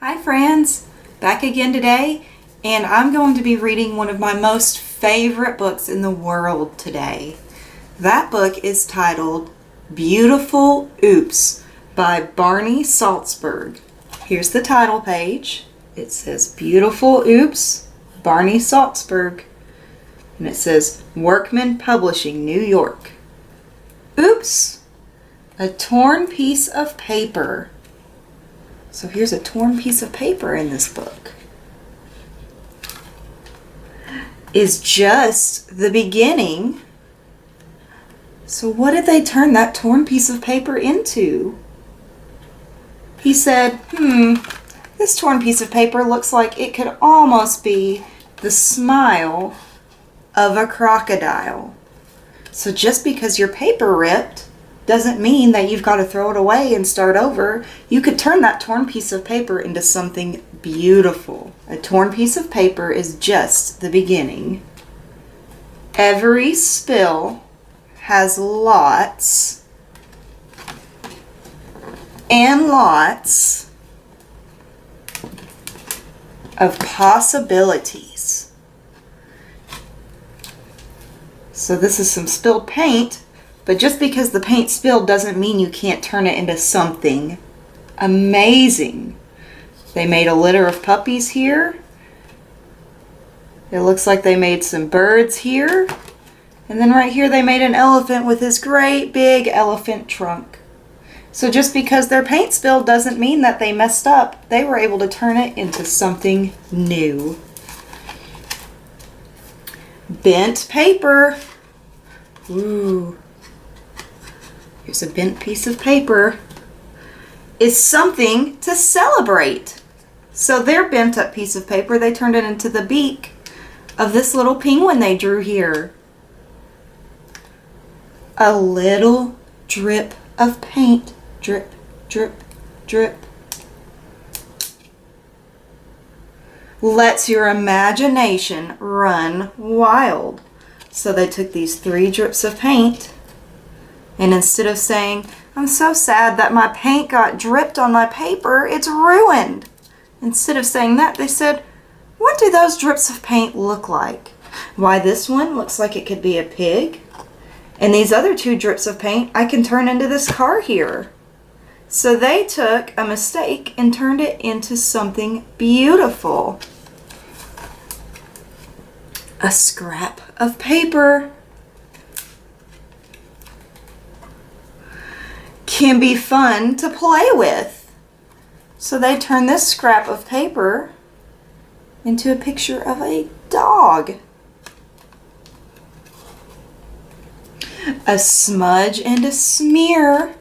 Hi friends, back again today, and I'm going to be reading one of my most favorite books in the world today. That book is titled Beautiful Oops by Barney Salzberg. Here's the title page. It says Beautiful Oops, Barney Salzberg, and it says Workman Publishing, New York. Oops, a torn piece of paper. So here's a torn piece of paper in this book. Is just the beginning. So what did they turn that torn piece of paper into? He said, this torn piece of paper looks like it could almost be the smile of a crocodile. So just because your paper ripped doesn't mean that you've got to throw it away and start over. You could turn that torn piece of paper into something beautiful. A torn piece of paper is just the beginning. Every spill has lots and lots of possibilities. So this is some spilled paint. But just because the paint spilled doesn't mean you can't turn it into something amazing. They made a litter of puppies here. It looks like they made some birds here. And then right here they made an elephant with his great big elephant trunk. So just because their paint spilled doesn't mean that they messed up. They were able to turn it into something new. Bent paper. Ooh. Here's a bent piece of paper, is something to celebrate. So their bent up piece of paper, they turned it into the beak of this little penguin they drew here. A little drip of paint. Drip, drip, drip. Lets your imagination run wild. So they took these 3 drips of paint, and instead of saying, I'm so sad that my paint got dripped on my paper, it's ruined. Instead of saying that, they said, what do those drips of paint look like? Why, this one looks like it could be a pig. And these other 2 drips of paint, I can turn into this car here. So they took a mistake and turned it into something beautiful. A scrap of paper can be fun to play with. So they turned this scrap of paper into a picture of a dog. A smudge and a smear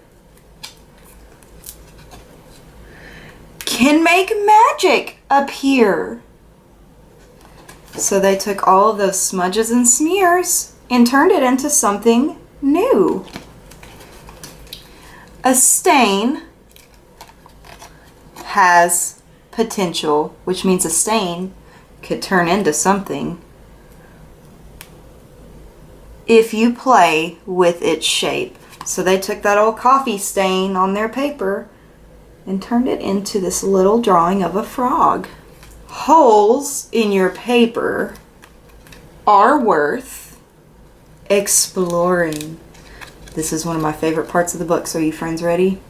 can make magic appear. So they took all of those smudges and smears and turned it into something new. A stain has potential, which means a stain could turn into something if you play with its shape. So they took that old coffee stain on their paper and turned it into this little drawing of a frog. Holes in your paper are worth exploring. This is one of my favorite parts of the book. So are you friends ready?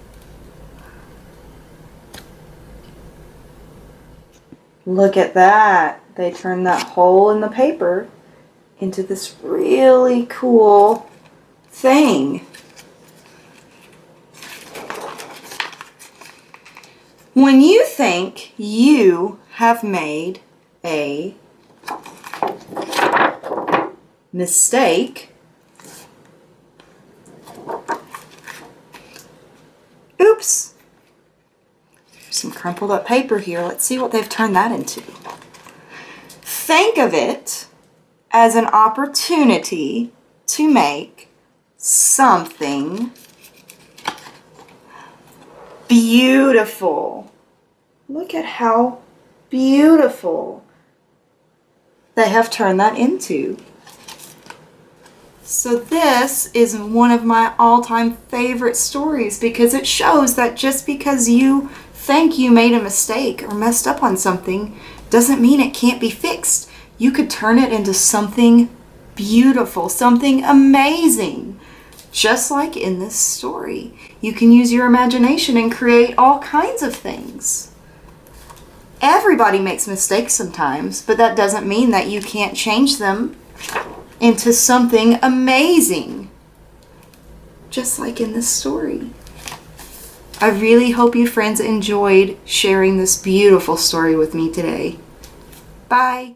Look at that. They turned that hole in the paper into this really cool thing. When you think you have made a mistake, oops, there's some crumpled up paper here. Let's see what they've turned that into. Think of it as an opportunity to make something beautiful. Look at how beautiful they have turned that into. So this is one of my all-time favorite stories because it shows that just because you think you made a mistake or messed up on something doesn't mean it can't be fixed. You could turn it into something beautiful, something amazing. Just like in this story, you can use your imagination and create all kinds of things. Everybody makes mistakes sometimes, but that doesn't mean that you can't change them into something amazing. Just like in this story. I really hope you friends enjoyed sharing this beautiful story with me today. Bye.